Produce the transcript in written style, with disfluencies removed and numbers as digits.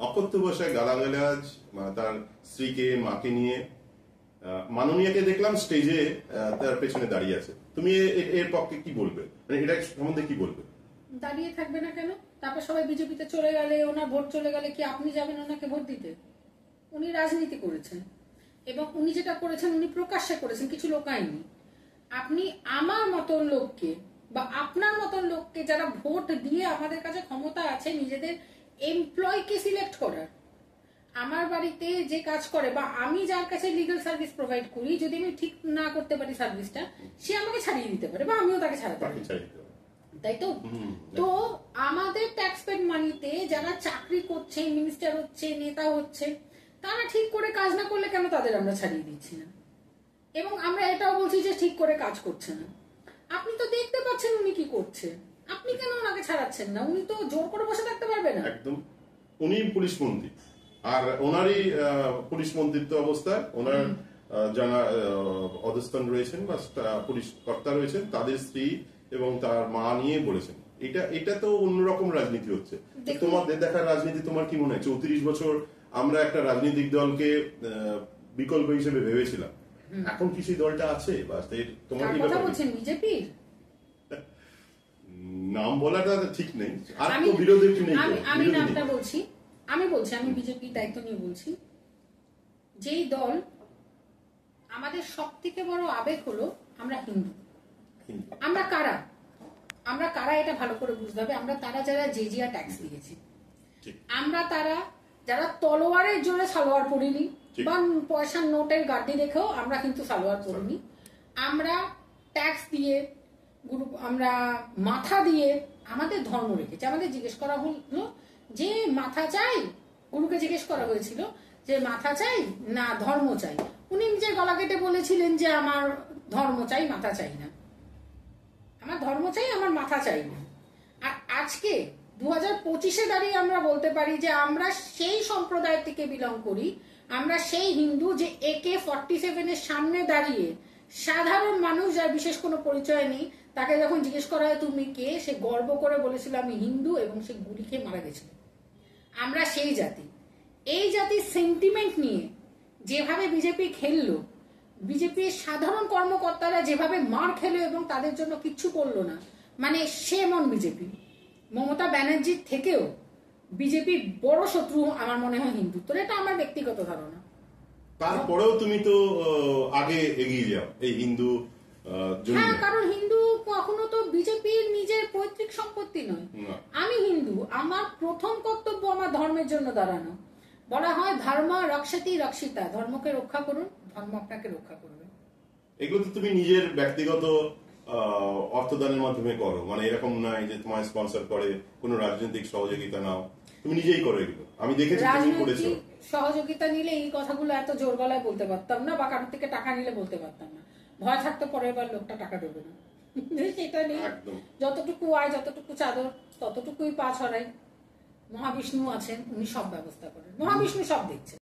অকথ্য ভাষায় গালাগালাজ, তার স্ত্রীকে মাকে নিয়ে। মাননীয়াকে দেখলাম স্টেজে তার পেছনে দাঁড়িয়ে আছে, তুমি এর পক্ষে কি বলবে, মানে এটা সম্বন্ধে কি বলবে? দাঁড়িয়ে থাকবে না কেন? তারপর সবাই বিজেপিতে চলে গেলে, ওনার ভোট চলে গেলে কি আপনি যাবেন ওনাকে ভোট দিতে? উনি রাজনীতি করেছেন এবং উনি যেটা করেছেন উনি প্রকাশ্যে করেছেন, কিছু লোকায়নি। আপনি আমার মতন লোককে বা আপনার মতন লোককে যারা ভোট দিয়ে আমাদের কাছে ক্ষমতা আছে নিজেদের এমপ্লয়কে সিলেক্ট করার, আমার বাড়িতে যে কাজ করে বা আমি যার কাছে লিগ্যাল সার্ভিস প্রোভাইড করি, যদি আমি ঠিক না করতে পারি সার্ভিসটা, সে আমাকে ছাড়িয়ে দিতে পারে বা আমিও তাকে ছাড়াতে পারি, তাই তো? তো আমাদের ট্যাক্স পেড মানিতে যারা চাকরি করছে, মিনিস্টার হচ্ছে, নেতা হচ্ছে, তারা ঠিক করে কাজ না করলে কেন তাদের আমরা ছাড়িয়ে দিচ্ছি না? এবং আমরা এটাও বলছি যে ঠিক করে কাজ করছে না। আপনি তো দেখতে পাচ্ছেন উনি কি করছে, আপনি কেন ওনাকে ছাড়াচ্ছেন না? উনি তো জোর করে বসে থাকতে পারবে না। একদম, উনি পুলিশ মন্ত্রী, আর ওনারই পুলিশ মন্ত্রিত্ব অবস্থায় ওনার যারা অধস্তন রয়েছেন বা পুলিশ কর্তা রয়েছেন তাদের স্ত্রী এবং তার মা নিয়ে বলেছেন। এটা তো অন্যরকম রাজনীতি হচ্ছে। তোমাদের দেখার রাজনীতি তোমার কি মনে হয়? 34 বছর আমরা একটা রাজনৈতিক দলকে বিকল্প হিসেবে ভেবেছিলাম, এখন কি সেই দলটা আছে? বা তোমার কি কথা বলছেন? বিজেপির নাম বলাটা ঠিক নেই, আর তো বিরোধী নেই। আমি নামটা বলছি, আমি বিজেপির দায়িত্ব নিয়ে বলছি। যেই দল আমাদের সব থেকে বড় আবেগ হলো আমরা হিন্দু। আমরা কারা এটা ভালো করে বুঝতে হবে। আমরা তারা যারা জেজিয়া ট্যাক্স দিয়েছি, আমরা তারা যারা তলোয়ারের জোরে সালোয়ার পরিনি বা পয়সার নোটের গাড়ি দেখেও আমরা কিন্তু সালোয়ার পরিনি। আমরা ট্যাক্স দিয়ে, আমরা মাথা দিয়ে আমাদের ধর্ম রেখেছি। আমাদের জিজ্ঞেস করা হলো যে মাথা চাই, গুরুকে জিজ্ঞেস করা হয়েছিল যে মাথা চাই না ধর্ম চাই। উনি নিজের গলা কেটে বলেছিলেন যে আমার ধর্ম চাই, মাথা চাই না। আমার ধর্ম চাই, আমার মাথা চাই না। আর আজকে 2025-এ দাঁড়িয়ে আমরা বলতে পারি যে আমরা সেই সম্প্রদায় থেকে বিলং করি, আমরা সেই হিন্দু যে AK-47-এর সামনে দাঁড়িয়ে সাধারণ মানুষ যার বিশেষ কোনো পরিচয় নেই, তাকে যখন জিজ্ঞেস করা হয় তুমি কে, সে গর্ব করে বলেছিল আমি হিন্দু, এবং সে গুলি খেয়ে মারা গেছিল। আমরা সেই জাতি। এই জাতির সেন্টিমেন্ট নিয়ে যেভাবে বিজেপি খেললো, বিজেপির সাধারণ কর্মকর্তারা যেভাবে মার খেলো এবং তাদের জন্য কিচ্ছু করলো না, মানে সে মন বিজেপি। মমতা ব্যানার্জির থেকেও বিজেপি বড় শত্রু আমার মনে হয় হিন্দুত্ব। এটা আমার ব্যক্তিগত ধারণা। তারপরেও তুমি তো আগে এগিয়ে যাও এই হিন্দু। হ্যাঁ, কারণ হিন্দু কখনো তো বিজেপির নিজের পৈতৃক সম্পত্তি নয়। আমি হিন্দু, আমার প্রথম কর্তব্য আমার ধর্মের জন্য দাঁড়ানো। বলা হয় ধর্ম রক্ষতি রক্ষিতা, ধর্মকে রক্ষা করুন, ধর্ম আপনাকে রক্ষা করবে। এগুলো তো তুমি নিজের ব্যক্তিগত অর্থদানের মাধ্যমে করো, মানে এরকম নয় যে তোমায় স্পন্সর করে কোনো রাজনৈতিক সহযোগিতা নাও, তুমি নিজেই করো এগুলো। আমি দেখেছি তুমি করেছো। সহযোগিতা নিলে এই কথাগুলো এত জোর গলায় বলতে পারতাম না, বা কারোর থেকে টাকা নিলে বলতে পারতাম না। ভয় থাকতো পরের বার লোকটা টাকা দেবে না, সেটা নেই। যতটুকু আয়, যতটুকু চাদর, ততটুকুই পা ছড়াই। মহাবিষ্ণু আছেন, উনি সব ব্যবস্থা করেন, মহাবিষ্ণু সব দেখছেন।